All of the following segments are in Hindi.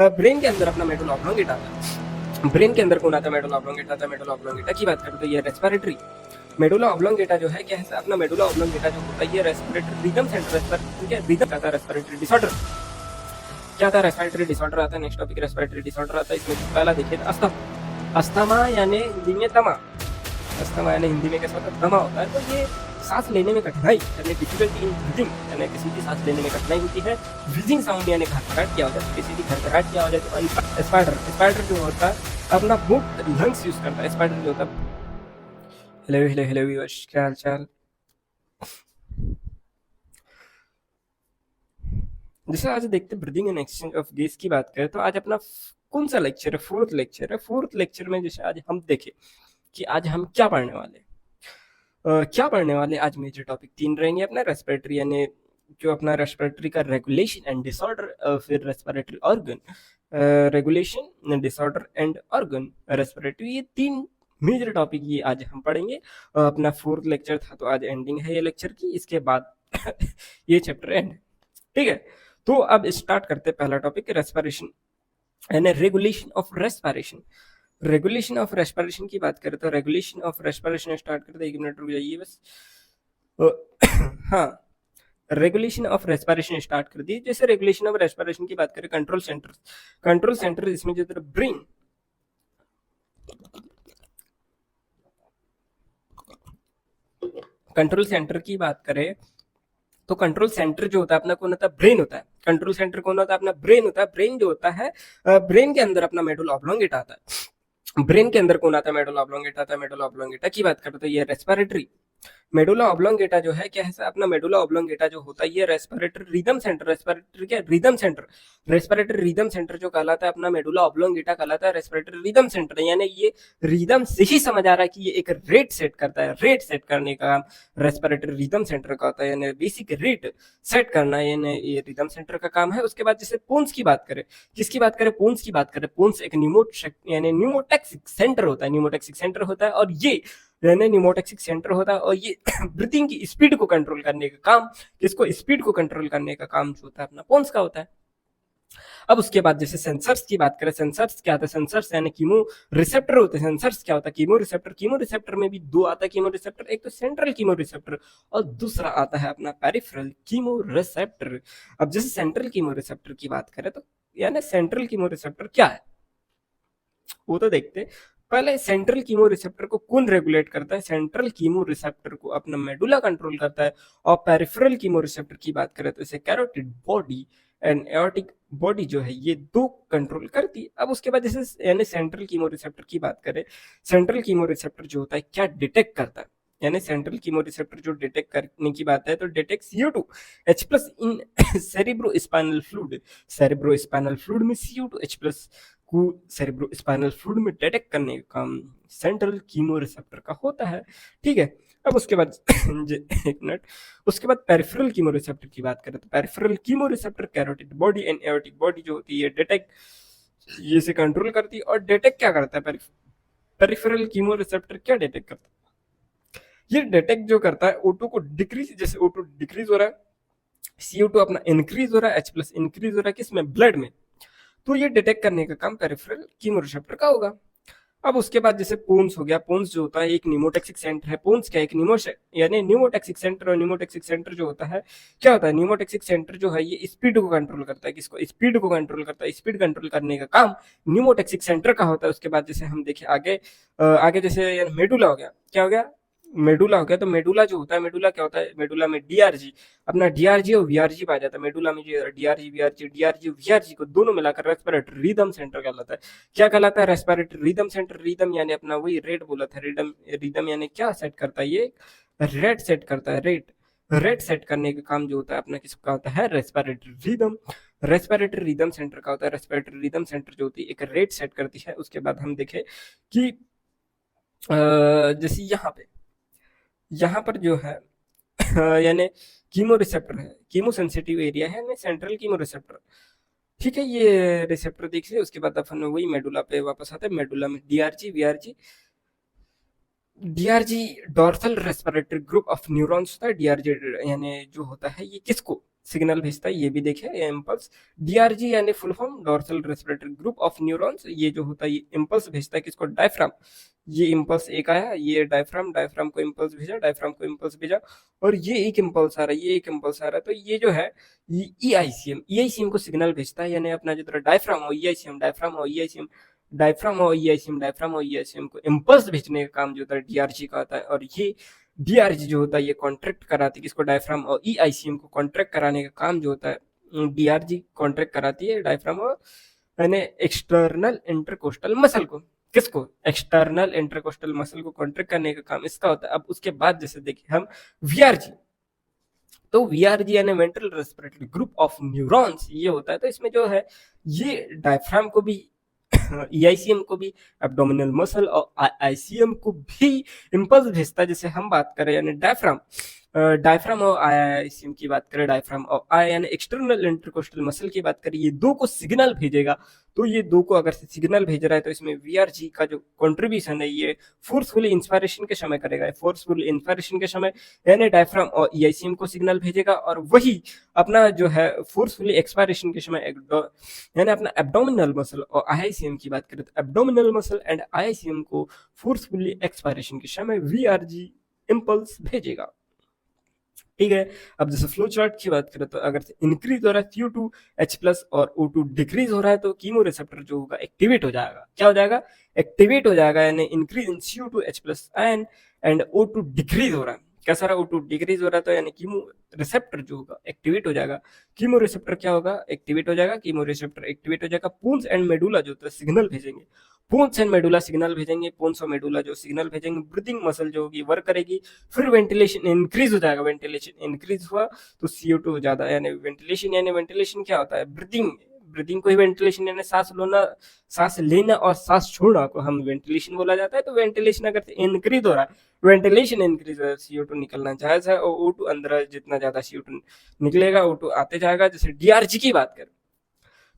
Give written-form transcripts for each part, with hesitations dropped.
ब्रेन के अंदर अपना मेडुला ऑब्लोंगेटा आता है। ब्रेन के अंदर कौन आता है? मेडुला ऑब्लोंगेटा आता है। मेडुला ऑब्लोंगेटा की बात करें तो ये रेस्पिरेटरी मेडुला ऑब्लोंगेटा जो है क्या है, अपना मेडुला ऑब्लोंगेटा जो होता है ये रेस्पिरेटरी रिदम सेंटर रिदम आता है। रेस्पिरेटरी डिसऑर्डर क्या आता है? रेस्पिरेटरी डिसऑर्डर आता है। नेक्स्ट टॉपिक रेस्पिरेटरी डिसऑर्डर आता है। इसमें पहला देखिए अस्थमा यानी हिंदी में दमा। अस्थमा यानी हिंदी में कैसा होता है? दमा होता है। तो ये सांस लेने में कठिनाई यानी डिफिकल्टी इन ब्रीथिंग यानी किसी की सांस लेने में कठिनाई होती है। व्हीजिंग साउंड यानी घरघराहट क्या हो जाती है? किसी की घरघराहट क्या हो जाती है? स्पाइडर जो होता है अपना मुक्त लंग्स यूज करता है। स्पाइडर जो होता है हेलो हेलो हेलो व्यूअर्स, क्या हाल चाल। जैसे आज देखते breathing and exchange of gas की बात करें तो आज अपना कौन सा लेक्चर है? फोर्थ लेक्चर है। फोर्थ लेक्चर में जैसे आज हम देखें कि आज हम क्या पढ़ने वाले आज मेजर टॉपिक 3 रहेंगे अपना रेस्पिरेटरी यानी जो अपना रेस्पिरेटरी का रेगुलेशन एंड डिसऑर्डर, फिर respiratory organ regulation disorder and organ respiratory, ये 3 मेजर टॉपिक ये आज हम पढ़ेंगे। अपना फोर्थ लेक्चर था तो आज एंडिंग है ये लेक्चर की, इसके बाद ये चैप्टर एंड। ठीक है, तो अब स्टार्ट करते पहला टॉपिक रेस्पिरेशन यानी regulation of respiration. Regulation of respiration की बात करें तो रेगुलेशन ऑफ रेस्पिरेशन स्टार्ट करते 1 मिनट रुक जाइए बस। हाँ, रेगुलेशन ऑफ रेस्पिरेशन स्टार्ट कर दी। जैसे रेगुलेशन ऑफ रेस्पिरेशन की बात करें कंट्रोल सेंटर इसमें जो ब्रेन कंट्रोल सेंटर की बात करें तो कंट्रोल सेंटर जो होता है अपना कौन होता है? ब्रेन होता है। कंट्रोल सेंटर कौन होता है? अपना ब्रेन होता है। ब्रेन जो होता है ब्रेन के अंदर अपना मेडुला ऑब्लोंगेटा आता है। ब्रेन के अंदर कौन आता है? मेडुला ऑब्लोंगेटा आता है। मेडुला ऑब्लोंगेटा की बात करते तो ये रेस्पिरेटरी मेडुला ऑब्लोंगेटा जो है क्या है, अपना मेडुला ऑब्लोंगेटा जो होता है ये respiratory rhythm centre respiratory rhythm centre जो कहलाता है अपना मेडुला ऑब्लोंगेटा कहलाता है रेस्पिरेटरी रिदम सेंटर। यानी ये रिदम से ही समझ आ रहा है कि ये एक रेट सेट करता है। रेट सेट करने का काम रेस्पिरेटरी रिदम सेंटर का होता है यानी बेसिक रेट सेट करना यानी ये रिदम सेंटर का काम है। उसके बाद जैसे पोन्स की बात करें, किसकी बात करें? पोन्स की बात करें। पोन्स एक न्यूमोटैक्सिक सेंटर होता है। न्यूमोटैक्सिक सेंटर होता है और ये न्यूमोटैक्सिक सेंटर होता है और ये ब्रीथिंग की स्पीड को कंट्रोल करने का काम, किसको? स्पीड को कंट्रोल करने का काम जो होता है अपना पोन्स का होता है। अब उसके बाद जैसे सेंसर्स की बात करें, सेंसर्स क्या होता है? सेंसर्स यानी कीमो रिसेप्टर होते हैं। सेंसर्स क्या होता है? कीमो रिसेप्टर में भी 2 आता है कीमो रिसेप्टर, एक तो सेंट्रल कीमो रिसेप्टर और दूसरा आता है अपना पेरिफेरल कीमो रिसेप्टर। अब जैसे सेंट्रल कीमो रिसेप्टर की बात करें तो यानी सेंट्रल कीमो रिसेप्टर क्या है वो तो देखते। पहले सेंट्रल कीमो रिसेप्टर को कौन रेगुलेट करता है? सेंट्रल कीमो रिसेप्टर को अपना मेडुला कंट्रोल करता है। और पेरिफेरल कीमो रिसेप्टर की बात करें तो इसे carotid body and aortic body जो है ये 2 कंट्रोल करती है। अब उसके बाद जैसे यानी सेंट्रल कीमो रिसेप्टर की बात करें, सेंट्रल कीमो रिसेप्टर जो होता है क्या डिटेक्ट करता है? यानी सेंट्रल कीमो रिसेप्टर जो डिटेक्ट करने की बात है तो डिटेक्ट CO2 H+ इन सेरिब्रोस्पाइनल फ्लूइड में CO2 H+ को सेरिब्रोस्पाइनल फ्लूइड में डिटेक्ट करने का काम सेंट्रल कीमो रिसेप्टर का होता है। ठीक है, अब उसके बाद एक मिनट, उसके बाद पेरिफेरल कीमो रिसेप्टर की बात करें तो peripheral chemo receptor carotid body and aortic body जो होती है डिटेक्ट ये से कंट्रोल करती है। और डिटेक्ट क्या करता है? पेरिफेरल कीमो रिसेप्टर क्या डिटेक्ट करता है? ये डिटेक्ट जो करता है O2 को डिक्रीज, जैसे O2 डिक्रीज हो रहा है, CO2 अपना इंक्रीज हो रहा है, H+ इंक्रीज हो रहा है किसमें? ब्लड में। तो ये डिटेक्ट करने का काम पेरिफेरल कीमो रिसेप्टर का होगा। अब उसके बाद जैसे पोन्स हो गया, पोन्स जो होता है एक न्यूमोटैक्सिक सेंटर है। पोन्स क्या? एक यानी न्यूमोटैक्सिक सेंटर। और न्यूमोटैक्सिक सेंटर जो होता है क्या होता है? न्यूमोटैक्सिक सेंटर जो है ये स्पीड को कंट्रोल करता है। किसको? स्पीड को कंट्रोल करता है। स्पीड कंट्रोल करने का काम न्यूमोटैक्सिक सेंटर का होता है। उसके बाद जैसे हम देखें आगे जैसे मेडुला हो गया, क्या हो गया? मेडुला हो गया। तो मेडुला जो होता है, मेडुला क्या होता है? मेडुला में डीआरजी अपना डीआरजी और वीआरजी पाया जाता है। मेडुला में जो डीआरजी वीआरजी को दोनों मिलाकर रेस्पिरेटरी रिदम सेंटर कहलाता है। क्या कहलाता है? Respiratory rhythm centre. रिदम यानी अपना वही रेट बोला था, रिदम यानी क्या सेट करता है? ये रेट सेट करता है। रेट सेट करने का काम जो होता है अपना किसका होता है? Respiratory rhythm. Respiratory rhythm centre का होता है। रेस्पिरेटरी रिदम सेंटर जो होती है एक रेट सेट करती है। उसके बाद हम देखें कि जैसे यहाँ पर जो है यानी कीमो रिसेप्टर है, कीमो सेंसिटिव एरिया है यानी सेंट्रल कीमो रिसेप्टर। ठीक है, ये रिसेप्टर देख लिया। उसके बाद अपन वही मेडुला पे वापस आते हैं। मेडुला में DRG dorsal respiratory group of neurons होता है। डीआरजी यानी जो होता है ये किसको? सिग्नल भेजता है, ये भी देखे ये इम्पल्स। डीआरजी यानी full form dorsal respiratory group of neurons, ये जो होता है ये इम्पल्स भेजता है किसको, डायफ्राम। ये इम्पल्स एक आया, ये डायफ्राम, डायफ्राम को इम्पल्स भेजा, डायफ्राम को इम्पल्स भेजा, और ये एक इम्पल्स आ रहा है, ये एक इम्पल्स आ रहा है। तो ये जो है ईआईसीएम, ईआईसीएम को सिग्नल भेजता है, यानी अपना जो डायफ्राम हो ईआईसीएम, डायफ्राम हो ईआईसीएम, डायफ्राम हो ईआईसीएम, डायफ्राम हो ईआईसीएम को इम्पल्स भेजने का काम जो होता है डीआरजी का होता है। और ये डीआरजी जो होता है ये कॉन्ट्रैक्ट कराती है किसको, डायफ्राम और ईआईसीएम को कॉन्ट्रैक्ट कराने का काम जो होता है डीआरजी कॉन्ट्रैक्ट कराती है डायफ्राम और यानी एक्सटर्नल इंटरकोस्टल मसल को। किसको, एक्सटर्नल इंटरकोस्टल मसल को कॉन्ट्रैक्ट करने का काम इसका होता है। अब उसके बाद जैसे देखिए हम वीआरजी, तो वीआरजी यानी ventral respiratory group of neurons ये होता है। तो इसमें जो है ये डायफ्राम को भी ईआईसीएम को भी, एब्डोमिनल मसल और आईसीएम को भी इम्पल्स भेजता है। जैसे हम बात करें यानी डायफ्राम, डायफ्राम और आईसीएम की बात करें, डायफ्राम और आई यानी एक्सटर्नल इंटरकोस्टल मसल की बात करें, ये दो को सिग्नल भेजेगा। तो ये दो को अगर सिग्नल भेज रहा है तो इसमें वीआरजी का जो कंट्रीब्यूशन है ये फोर्सफुल इंस्पायरेशन के समय करेगा। फोर्सफुल इंस्पायरेशन के समय यानी डायफ्राम और ईआईसीएम को सिग्नल भेजेगा, और वही अपना जो है फोर्सफुली एक्सपायरेशन के समय यानी अपना एब्डोमिनल मसल और आईसीएम की बात करें तो एब्डोमिनल मसल एंड आईसीएम को फोर्सफुली एक्सपायरेशन के समय वीआरजी इम्पल्स भेजेगा। ठीक है। अब जैसे फ्लो चार्ट की बात करें तो अगर इंक्रीज हो रहा है CO2H+ और O2 डिक्रीज हो रहा है तो कीमो रिसेप्टर जो होगा एक्टिवेट हो जाएगा। क्या हो जाएगा, एक्टिवेट हो जाएगा, यानी increase in CO2H+ and O2 decrease हो रहा है। कैसा रहा, O2 डिक्रीज हो रहा है तो यानी कीमो रिसेप्टर जो होगा एक्टिवेट हो जाएगा। कीमो रिसेप्टर क्या होगा, एक्टिवेट हो जाएगा, कीमो रिसेप्टर एक्टिवेट हो जाएगा। पूंस एंड मेडुला जो होता है सिग्नल भेजेंगे, पूंस एंड मेडुला सिग्नल भेजेंगे, पूंस और मेडुला जो सिग्नल भेजेंगे, ब्रीदिंग मसल जो होगी वर्क करेगी, फिर वेंटिलेशन इंक्रीज हो जाएगा। वेंटिलेशन इंक्रीज हुआ तो CO2 ज्यादा, यानी वेंटिलेशन क्या होता है, ब्रीदिंग, ब्रीदिंग को ही वेंटिलेशन यानी सांस लेना और सांस छोड़ना को हम वेंटिलेशन बोला जाता है। तो वेंटिलेशन अगर इंक्रीज हो रहा है, वेंटिलेशन इंक्रीज हो रहा है, CO2 निकलना जायज है, और O2 अंदर जितना ज्यादा CO2 निकलेगा O2 आते जाएगा। जैसे डीआरजी की बात करें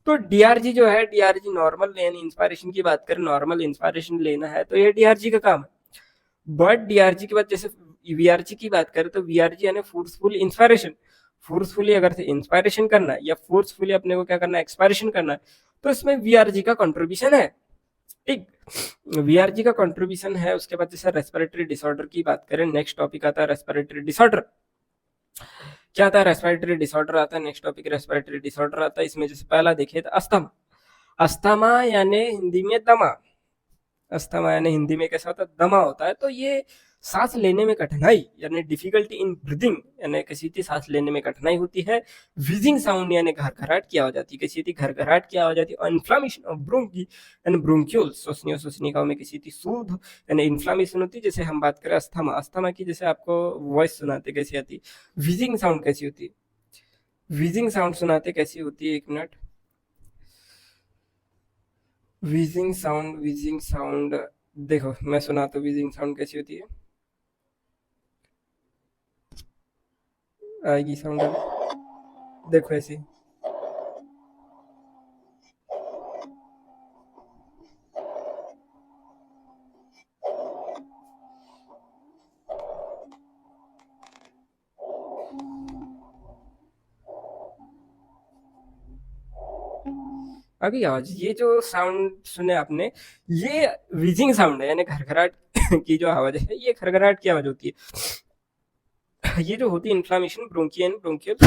तो डीआरजी जो है, डीआरजी नॉर्मल यानी इंस्पायरेशन की बात करें, नॉर्मल इंस्पायरेशन लेना है तो ये डीआरजी का काम है। बट डीआरजी के बाद जैसे वीआरजी की बात करें तो वीआरजी यानी फोर्सफुल इंस्पायरेशन, फोर्सफुली अगर से इंस्पायरेशन करना है या फोर्सफुली अपने को क्या करना है, एक्सपायरेशन करना है, तो इसमें वीआरजी का कंट्रीब्यूशन है। ठीक, वीआरजी का कंट्रीब्यूशन है। उसके बाद जैसे रेस्पिरेटरी डिसऑर्डर की बात करें, नेक्स्ट टॉपिक आता है रेस्पिरेटरी डिसऑर्डर। क्या आता है, रेस्पिरेटरी डिसऑर्डर आता है। नेक्स्ट टॉपिक रेस्पिरेटरी डिसऑर्डर आता है। इसमें जैसे पहला देखिए तो अस्थमा, अस्थमा यानी हिंदी में दमा, अस्थमा यानी हिंदी में कैसा होता है, दमा होता है। तो ये सांस लेने में कठिनाई यानी डिफिकल्टी इन ब्रीदिंग, यानी किसी की सांस लेने में कठिनाई होती है। व्हीजिंग साउंड यानी घरघराहट की आवाज आती है, किसी की घरघराहट की आवाज आती है। और इन्फ्लामेशन ऑफ ब्रोंकी यानी ब्रोंक्यूल्स, श्वसनिकाओं में किसी की सूद यानी इन्फ्लामेशन होती है। जैसे हम बात करें अस्थमा, अस्थमा की जैसे आपको वॉइस सुनाते कैसी आती है, व्हीजिंग साउंड कैसी होती है, व्हीजिंग साउंड सुनाते कैसी होती है, एक मिनट, व्हीजिंग साउंड देखो मैं सुनाता हूँ व्हीजिंग साउंड कैसी होती है, आएगी साउंड अभी, देखो ऐसी। अभी आवाज, ये जो साउंड सुने आपने, ये व्हीजिंग साउंड है, यानी घरघराहट की जो आवाज है, ये घरघराहट की आवाज होती है। ये जो होती है इन्फ्लामेशन ब्रोंकियन ब्रोंकियल,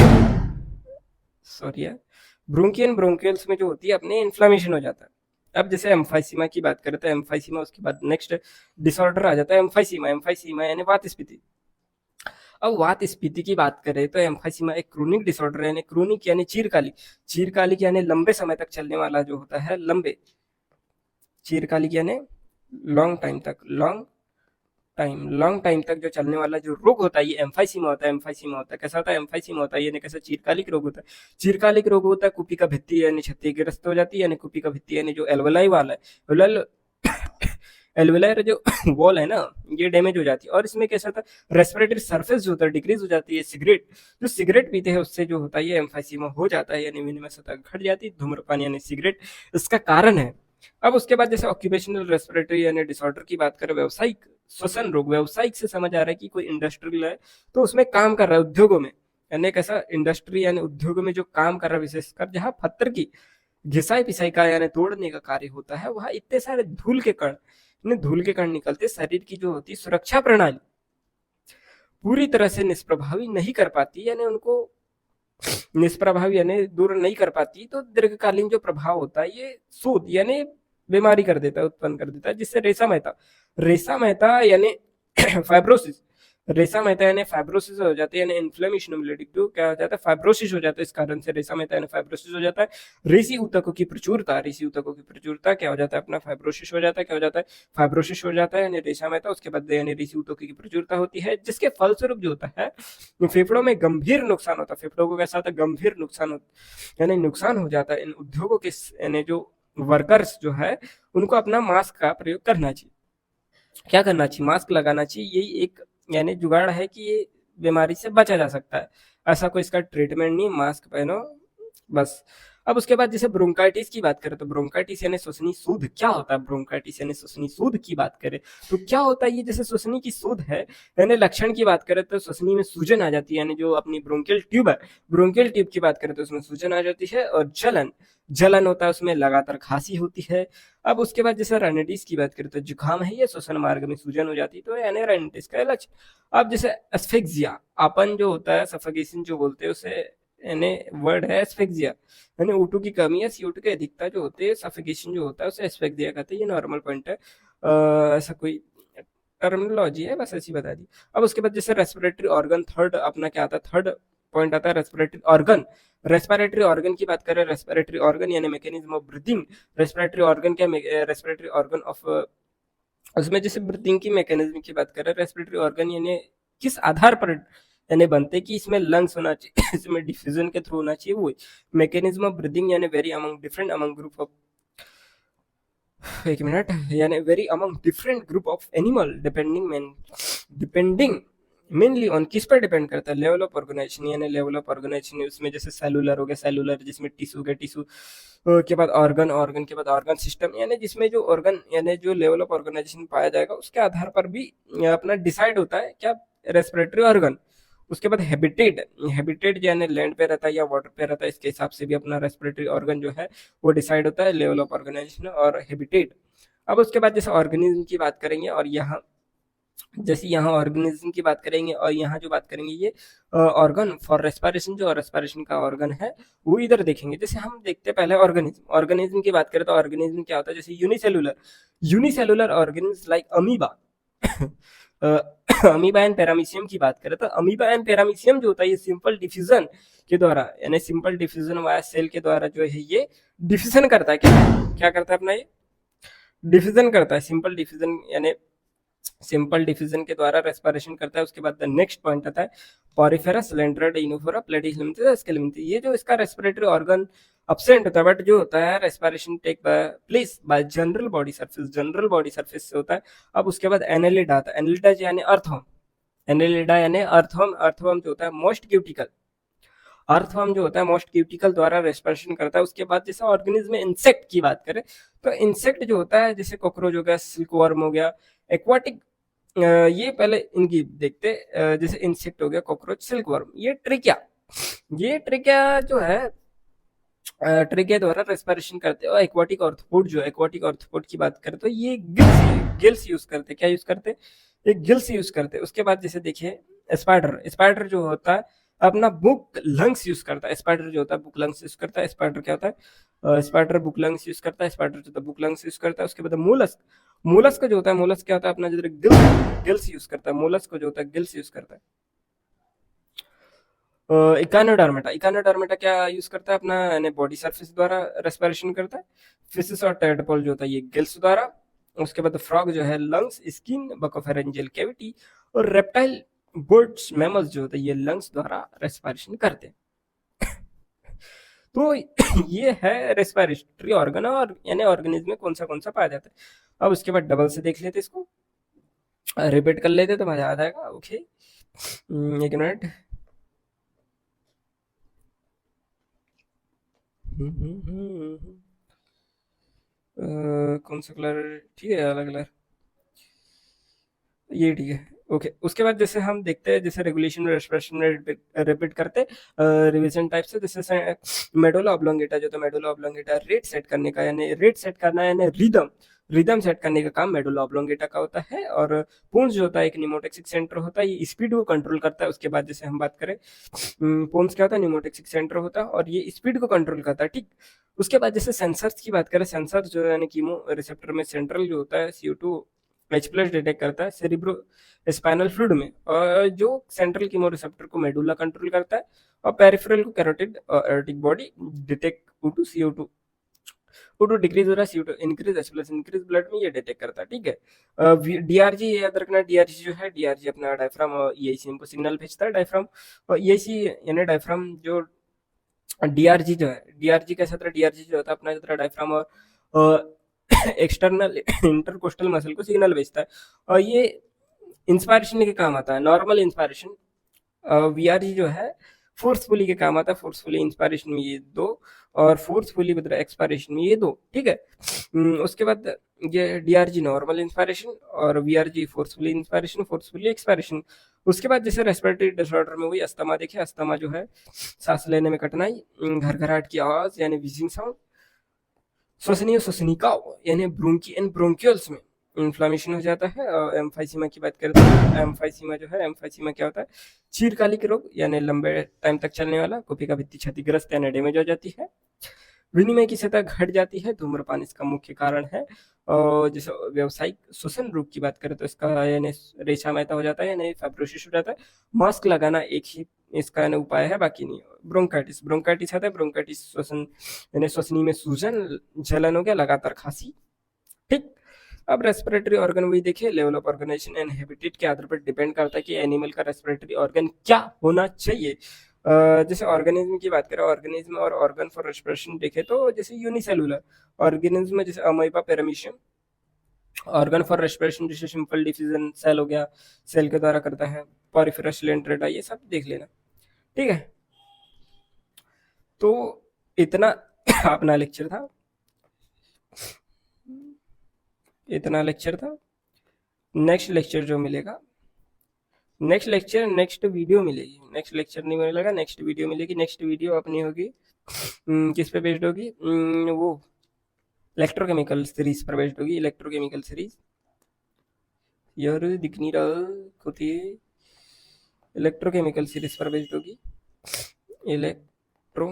सॉरी यार, ब्रोंकियन ब्रोंकियल्स में जो होती है अपने इन्फ्लामेशन हो जाता है। अब जैसे एम्फाइसीमा की बात करते हैं, एम्फाइसीमा उसके बाद नेक्स्ट डिसऑर्डर आ जाता है एम्फाइसीमा, एम्फाइसीमा यानी वात स्फीति। अब वात स्फीति की बात करें तो एम्फाइसीमा एक क्रोनिक डिसऑर्डर है, यानी क्रोनिक यानी चीरकालिक, चीरकालिक यानी लंबे समय तक चलने वाला जो होता है, लंबे, चीरकालिक यानी लॉन्ग टाइम तक, लॉन्ग टाइम तक जो चलने वाला जो रोग होता है ये एम्फाइसीमा होता है। एम्फाइसीमा होता है कैसा होता है, एम्फाइसीमा होता है यानी कैसा, चीरकालिक रोग होता है। चीरकालिक रोग होता है कुपी का भित्ति यानी क्षतिग्रस्त हो जाती है, यानी कुपी का भित्ति यानी जो एल्वेलाई वाला है, एल्वेलर जो वॉल है ना, ये डैमेज हो जाती है। और इसमें कैसा था, रेस्पिरेटरी सरफेस जो होता है डिक्रीज हो जाती है। सिगरेट, जो सिगरेट पीते हैं उससे जो होता है ये एम्फाइसीमा हो जाता है, यानी विनिमय सतह घट जाती है। धूम्रपान यानी सिगरेट इसका कारण है। अब उसके बाद जैसे ऑक्यूपेशनल रेस्पिरेटरी यानी डिसऑर्डर की बात करें, व्यावसायिक श्वसन रोग, व्यावसायिक से समझ आ रहा है कि कोई इंडस्ट्रियल है तो उसमें काम कर रहा है, उद्योगों में यानी एक ऐसा इंडस्ट्री यानी उद्योग में जो काम कर रहा है, विशेषकर जहाँ पत्थर की घिसाई पिसाई का यानी तोड़ने का कार्य होता है, वहाँ इतने सारे धूल के कण निकलते, शरीर की जो होती है सुरक्षा प्रणाली पूरी तरह से निष्प्रभावी नहीं कर पाती, यानी उनको निष्प्रभावी यानी दूर नहीं कर पाती, तो दीर्घकालीन जो प्रभाव होता है ये सूद यानी बीमारी कर देता है, उत्पन्न कर देता है, जिससे रेशा मेहता यानी फाइब्रोसिस रेशा मेहता यानी फाइब्रोसिस हो जाती है, यानी इन्फ्लेमेशन ब्लीडिंग टू क्या हो जाता है, फाइब्रोसिस हो जाता है। इस कारण से रेशा मेहता यानी फाइब्रोसिस हो जाता है। ऋषि ऊतकों की प्रचुरता क्या हो जाता है, अपना फाइब्रोसिस हो जाता है। क्या हो जाता है, फाइब्रोसिस हो जाता है यानी रेशा मेहता। उसके बाद यानी ऋषि ऊतकों की प्रचुरता होती है, जिसके फलस्वरूप जो होता है फेफड़ों में गंभीर नुकसान होता है। फेफड़ों को कैसा होता है, गंभीर नुकसान होता यानी नुकसान हो जाता है। इन उद्योगों के यानी जो वर्कर्स जो है उनको अपना मास्क का प्रयोग करना चाहिए। क्या करना चाहिए, मास्क लगाना चाहिए। यही एक यानी जुगाड़ है कि ये बीमारी से बचा जा सकता है। ऐसा कोई इसका ट्रीटमेंट नहीं, मास्क पहनो बस। अब उसके बाद जैसे ब्रोंकाइटिस की बात करें तो ब्रोंकाइटिस यानी श्वसनी सूद क्या होता है, ब्रोंकाइटिस यानी श्वसनी सूद की बात करें तो क्या होता है ये, जैसे श्वसनी की सूद है यानी लक्षण की बात करें तो श्वसनी में सूजन आ जाती है, यानी जो अपनी ब्रोंकियल ट्यूब है, ब्रोंकियल ट्यूब की बात करें तो उसमें सूजन आ जाती है, और जलन जलन होता है, उसमें लगातार खांसी होती है। अब उसके बाद जैसे राइनाइटिस की बात करें तो जुकाम है, ये श्वसन मार्ग में सूजन हो जाती है, तो यानी राइनाइटिस का इलाज। अब जैसे एस्फिक्सिया अपन जो होता है, सफोकेशन जो बोलते हैं उसे यानी वर्ड है एस्फिक्सिया, यानी O2 की कमी या CO2 की अधिकता जो होती है, सफोकेशन जो होता है उसे एस्फिक्सिया कहते हैं। ये नॉर्मल पॉइंट है, ऐसा कोई टर्मिनोलॉजी है, बस ऐसी बता दी। अब उसके बाद जैसे रेस्पिरेटरी ऑर्गन, थर्ड अपना क्या आता है, थर्ड पॉइंट आता है रेस्पिरेटरी ऑर्गन। रेस्पिरेटरी ऑर्गन की बात करें, रेस्पिरेटरी ऑर्गन यानी mechanism of breathing. Respiratory organ क्या, रेस्पिरेटरी ऑर्गन ऑफ, उसमें जैसे ब्रीथिंग की मैकेनिज्म की बात करें, रेस्पिरेटरी ऑर्गन यानी किस आधार पर यानी बनते कि इसमें लंग्स होना चाहिए, इसमें डिफ्यूजन के थ्रू होना चाहिए, वो मैकेनिज्म ऑफ ब्रीथिंग यानी very among different among group of, एक मिनट, यानी very among different group of animal depending mainly on किस पर डिपेंड करता है, लेवल ऑफ ऑर्गेनाइजेशन, यानी लेवल ऑफ ऑर्गेनाइजेशन उसमें जैसे सेलुलर हो गया, सेलुलर जिसमें टिश्यू के टिश्यू के बाद ऑर्गन, ऑर्गन के बाद ऑर्गन सिस्टम, यानी जिसमें जो ऑर्गन यानी जो लेवल ऑफ ऑर्गेनाइजेशन पाया जाएगा उसके आधार पर भी अपना डिसाइड होता है क्या, रेस्पिरेटरी ऑर्गन। उसके बाद हैबिटेट, हैबिटेट यानी लैंड पे रहता है या वाटर पे रहता है, इसके हिसाब से भी अपना रेस्पिरेटरी ऑर्गन जो है वो डिसाइड होता है, लेवल ऑफ ऑर्गेनाइजेशन और हैबिटेट। अब उसके बाद जैसे ऑर्गेनिज्म की बात करेंगे, और यहाँ जैसे यहाँ ऑर्गेनिज्म की बात करेंगे और यहाँ जो बात करेंगे ये ऑर्गन फॉर रेस्पिरेशन, जो रेस्पिरेशन का ऑर्गन है वो इधर देखेंगे। जैसे हम देखते हैं पहले ऑर्गेनिज्म, ऑर्गेनिज्म की बात करें तो ऑर्गेनिज्म क्या होता है, जैसे unicellular, unicellular organism like amoeba. Amoeba and paramecium की बात करें तो अमीबा एंड पैरामीशियम जो होता है ये सिंपल डिफ्यूजन के द्वारा यानी सिंपल डिफ्यूजन वाया सेल के द्वारा जो है ये डिफ्यूजन करता है, क्या क्या करता है अपना, ये डिफ्यूजन करता है, सिंपल डिफ्यूजन यानी सिंपल डिफ्यूजन के द्वारा रेस्पिरेशन करता है। उसके बाद नेक्स्ट पॉइंट आता है पॉरीफेरस लेंट्रेड इनोफोरा प्लेटिसलम, ये जो इसका रेस्पिरेटरी ऑर्गन अपसेंट होता है, बट जो होता है respiration take place by general body surface, general body surface से होता है। अब उसके बाद एनेलिडा आता है, एनेलिडा यानी अर्थवर्म, एनेलिडा यानी अर्थवर्म, अर्थवर्म जो होता है मोस्ट क्यूटिकल, अर्थवर्म जो होता है मोस्ट क्यूटिकल द्वारा रेस्पिरेशन करता है। उसके बाद जैसे ऑर्गेनिज्म में इंसेक्ट की बात करें तो इंसेक्ट जो होता है जैसे कॉकरोच हो गया, सिल्कवर्म हो गया, एक्वाटिक, ये पहले इनकी देखते, जैसे इंसेक्ट हो गया कॉकरोच, सिल्कवर्म, ये ट्रिकिया जो है ट्रिकिया द्वारा रेस्पिरेशन करते हैं। और एक्वाटिक ऑर्थोपोड, जो एक्वाटिक ऑर्थोपोड की बात करें तो ये गिल्स यूज करते, क्या यूज करते, एक गिल्स यूज करते। उसके बाद जैसे देखिए स्पाइडर, स्पाइडर जो होता है अपना बुक लंग्स यूज करता है, स्पाइडर जो होता है बुक लंग्स यूज करता है। स्पाइडर क्या होता है, स्पाइडर बुक लंग्स यूज करता है, स्पाइडर जो होता है बुक लंग्स यूज करता है। उसके बाद मोलस्क, मोलस्क जो होता है, मोलस्क क्या होता है अपना जो गिल्स यूज करता है, मोलस्क जो होता है गिल्स यूज करता है। इकानोडर्मेटा, इकानोडर्मेटा क्या यूज करता है अपना यानी बॉडी सरफेस द्वारा रेस्पिरेशन करता है। फिशेस और टेडपोल जो होता है ये गिल्स द्वारा। उसके बाद फ्रॉग जो है लंग्स, स्किन, बकोफेरेंजियल कैविटी, और रेप्टाइल, बर्ड्स, मैमल्स जो होता है ये लंग्स द्वारा रेस्पिरेशन करते हैं। तो ये है रेस्पिरेटरी ऑर्गन, और यानी ऑर्गेनिज्म में कौन सा पाया जाता है। अब उसके बाद डबल से देख लेते इसको, रिपीट कर लेते तो मजा आ जाएगा। ओके, एक मिनट। कौन सा कलर ठीक है, अलग कलर, ये ठीक है। ओके, उसके बाद जैसे हम देखते हैं जैसे रेगुलेशन और रेस्पिरेशन में रिपीट करते रिवीजन टाइप से, जैसे मेडुला ऑब्लोंगेटा जो, तो मेडुला ऑब्लोंगेटा रेट सेट करने का यानी रेट सेट करना यानी रिदम रिदम सेट करने का काम मेडुला ऑब्लोंगेटा का होता है। और पोन्स जो होता है एक न्यूमोटेक्सिक सेंटर होता है, ये स्पीड को कंट्रोल करता है। उसके बाद जैसे हम बात करें पोन्स क्या होता है, न्यूमोटेक्सिक सेंटर होता है और ये स्पीड को कंट्रोल करता है, ठीक। उसके बाद जैसे सेंसर्स की बात करें, सेंसर जो है यानी कीमो रिसेप्टर में सेंट्रल जो होता है CO2 H प्लस डिटेक्ट करता है सेरिब्रो स्पाइनल फ्लूइड में, और जो सेंट्रल कीमो रिसेप्टर को मेडुला कंट्रोल करता है, और पेरिफेरल को कैरोटिड और erotic body detect O2 CO2 O2 decrease हो रहा है, CO2 increase, H plus increase blood में, ये डिटेक्ट करता है, ठीक है। DRG याद रखना, DRG जो है, DRG अपना डायफ्राम और EICM को सिग्नल भेजता है। डायफ्राम और EIC यानी डायफ्राम जो DRG जो है, DRG कैसा होता है, DRG जो होता है अपना जो डायफ्राम और एक्सटर्नल इंटरकोस्टल मसल को सिग्नल भेजता है, और ये इंस्पायरेशन के काम आता है, नॉर्मल इंस्पायरेशन। VRG जो है फोर्सफुली के काम आता है, फोर्सफुली इंस्पायरेशन में ये दो, और फोर्सफुली विद एक्सपायरेशन में ये दो, ठीक है। उसके बाद ये DRG नॉर्मल इंस्पायरेशन और VRG forcefully inspiration, forcefully expiration. उसके बाद जैसे रेस्पिरेटरी डिसऑर्डर में वही अस्थमा देखिए, अस्थमा जो है सांस लेने में कठिनाई, घरघराहट की आवाज यानी विजिंग साउंड, श्वसनीय श्वसनिका यानी ब्रोंकी एंड ब्रोंकियल्स में इन्फ्लामेशन हो जाता है। और एम्फाइसीमा की बात करते हैं, एम्फाइसीमा जो है, एम्फाइसीमा क्या होता है, चीरकालिक रोग यानी लंबे टाइम तक चलने वाला, कुपिका भित्ति क्षतिग्रस्त यानी डैमेज हो जाती है, विनिमय की सतह घट जाती है, धूम्रपान इसका मुख्य कारण है। और जैसे व्यावसायिक श्वसन रोग की बात करें तो इसका यानी रेशा मैता हो जाता है यानी फाइब्रोसिस हो जाता है, मास्क लगाना एक ही इसका यानी उपाय है, बाकी नहीं। ब्रोंकाइटिस ब्रोंकाइटिस आता है, ब्रोंकाइटिस श्वसन यानी श्वसनी में सूजन, जलन हो गया, लगातार खांसी, ठीक। अब रेस्पिरेटरी ऑर्गन वही देखिए, level of organisation and habitat के आधार पर डिपेंड करता है कि एनिमल का रेस्पिरेटरी ऑर्गन क्या होना चाहिए। जैसे ऑर्गेनिज्म की बात करें, ऑर्गेनिज्म और ऑर्गन फॉर रेस्पिरेशन देखे तो जैसे यूनिसेलुलर ऑर्गेनिज्म में जैसे amoeba paramecium, organ for respiration जैसे सिंपल डिफ्यूजन सेल हो गया, सेल के द्वारा करता है, पॉरीफेरस लेंट्रेटा, ये सब देख लेना, ठीक है। तो इतना अपना लेक्चर था, इतना लेक्चर था। नेक्स्ट लेक्चर जो मिलेगा, नेक्स्ट लेक्चर नेक्स्ट वीडियो मिलेगी, नेक्स्ट लेक्चर नहीं मिलेगा, नेक्स्ट वीडियो मिलेगी। नेक्स्ट वीडियो अपनी होगी किस पे बेस्ड होगी, वो इलेक्ट्रोकेमिकल सीरीज पर बेस्ड होगी, इलेक्ट्रोकेमिकल सीरीज। यार दिख नहीं रहा होती है, इलेक्ट्रोकेमिकल सीरीज पर बेस्ड होगी, इलेक्ट्रो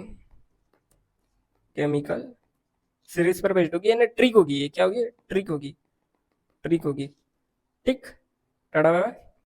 केमिकल सीरीज पर बेस्ड होगी, यानी ट्रिक होगी, ये क्या होगी, ट्रिक होगी, ट्रिक होगी, ठीक। Tata bye bye.